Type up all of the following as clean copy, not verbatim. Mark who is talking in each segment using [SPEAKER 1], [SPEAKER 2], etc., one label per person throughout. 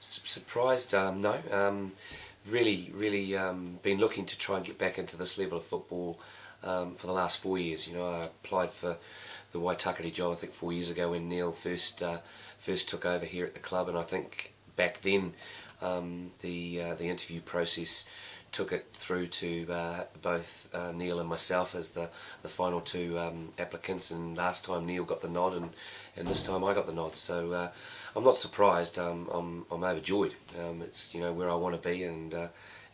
[SPEAKER 1] Surprised? No. Really been looking to try and get back into this level of football for the last 4 years. You know, I applied for the Waitakere job I think 4 years ago when Neil first took over here at the club, and I think back then the interview process took it through to both Neil and myself as the final two applicants, and last time Neil got the nod and this time I got the nod, so I'm not surprised. I'm overjoyed. It's, you know, where I want to be, and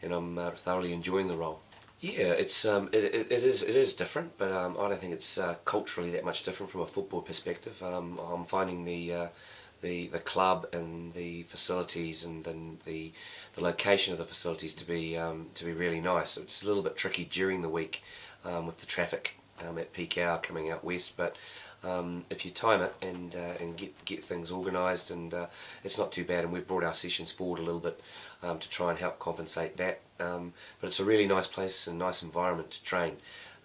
[SPEAKER 1] I'm thoroughly enjoying the role. Yeah, it is different, but I don't think it's culturally that much different from a football perspective. I'm finding the club and the facilities and the location of the facilities to be really nice. It's a little bit tricky during the week with the traffic at peak hour coming out west, but if you time it and get things organised, and it's not too bad. And we've brought our sessions forward a little bit to try and help compensate that. But it's a really nice place and nice environment to train.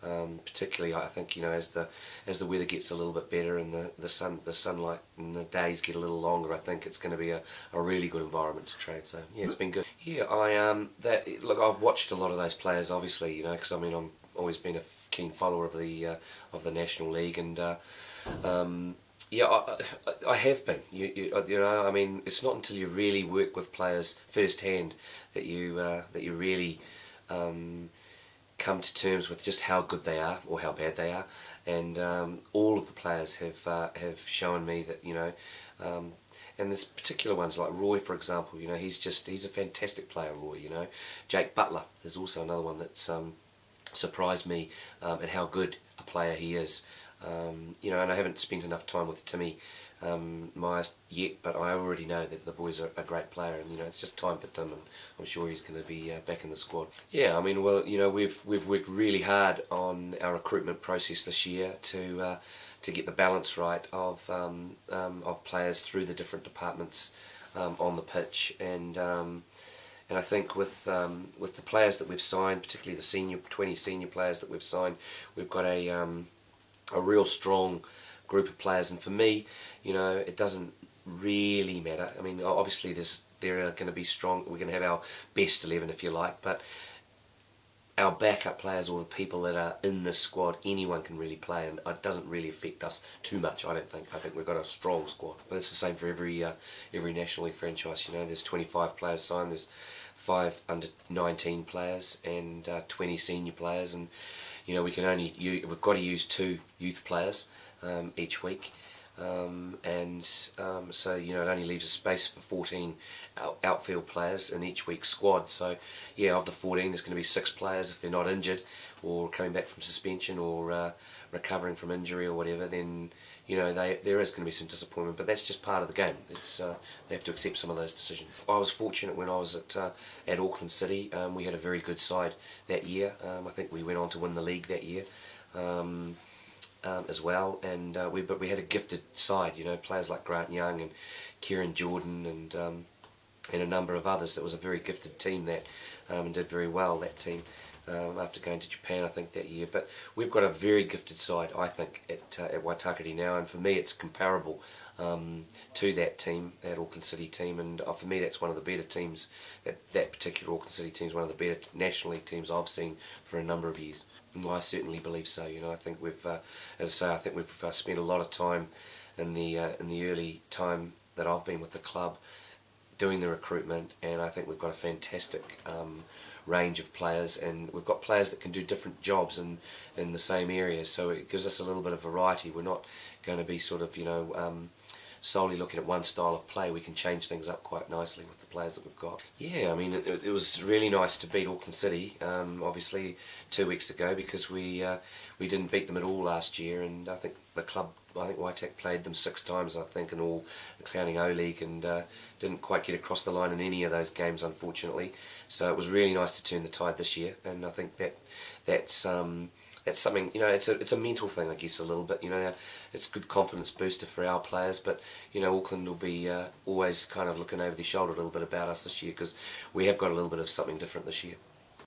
[SPEAKER 1] Particularly, I think, you know, as the weather gets a little bit better and the sunlight and the days get a little longer, I think it's going to be a really good environment to train. So yeah, it's been good. Yeah, look, I've watched a lot of those players, obviously, you know, because I mean I'm always been a keen follower of the National League, and yeah, I have been. You know, I mean, it's not until you really work with players firsthand that you really come to terms with just how good they are or how bad they are, and all of the players have shown me that, you know, and there's particular ones like Roy, for example. You know, he's a fantastic player, Roy. You know, Jake Butler is also another one that's surprised me at how good a player he is. You know, and I haven't spent enough time with Timmy Myers yet, but I already know that the boy's a great player, and you know, it's just time for Tim, and I'm sure he's going to be back in the squad. Yeah, I mean, well, you know, we've worked really hard on our recruitment process this year to get the balance right of players through the different departments on the pitch, and I think with the players that we've signed, particularly the 20 senior players that we've signed, we've got a real strong group of players. And for me, you know, it doesn't really matter. I mean, obviously there are going to be strong. We're going to have our best 11, if you like, but our backup players, or the people that are in this squad, anyone can really play, and it doesn't really affect us too much, I don't think. I think we've got a strong squad. But it's the same for every National League franchise. You know, there's 25 players signed, there's 5 under 19 players, and 20 senior players, and you know, we've got to use 2 youth players each week, so you know, it only leaves a space for 14 outfield players in each week's squad. So yeah, of the 14, there's going to be 6 players. If they're not injured or coming back from suspension or recovering from injury or whatever, then you know, there is going to be some disappointment, but that's just part of the game. It's they have to accept some of those decisions. I was fortunate when I was at Auckland City. We had a very good side that year. I think we went on to win the league that year as well, and but we had a gifted side. You know, players like Grant Young and Kieran Jordan and a number of others. It was a very gifted team that and did very well, that team. After going to Japan, I think, that year. But we've got a very gifted side, I think, at Waitakere now, and for me it's comparable to that team, that Auckland City team, and for me that's one of the better teams. That particular Auckland City team is one of the better National League teams I've seen for a number of years. And I certainly believe so. You know, I think we've, as I say, I think we've spent a lot of time in the early time that I've been with the club doing the recruitment, and I think we've got a fantastic range of players, and we've got players that can do different jobs in the same areas, so it gives us a little bit of variety. We're not going to be sort of, you know, solely looking at one style of play. We can change things up quite nicely with the players that we've got. Yeah, I mean, it was really nice to beat Auckland City, obviously 2 weeks ago, because we didn't beat them at all last year, and I think the club, I think Waitakere played them 6 times, I think, in all, including O-League, and didn't quite get across the line in any of those games, unfortunately. So it was really nice to turn the tide this year, and I think that's something, you know, it's a mental thing, I guess, a little bit. You know, it's a good confidence booster for our players, but you know, Auckland will be always kind of looking over their shoulder a little bit about us this year, because we have got a little bit of something different this year.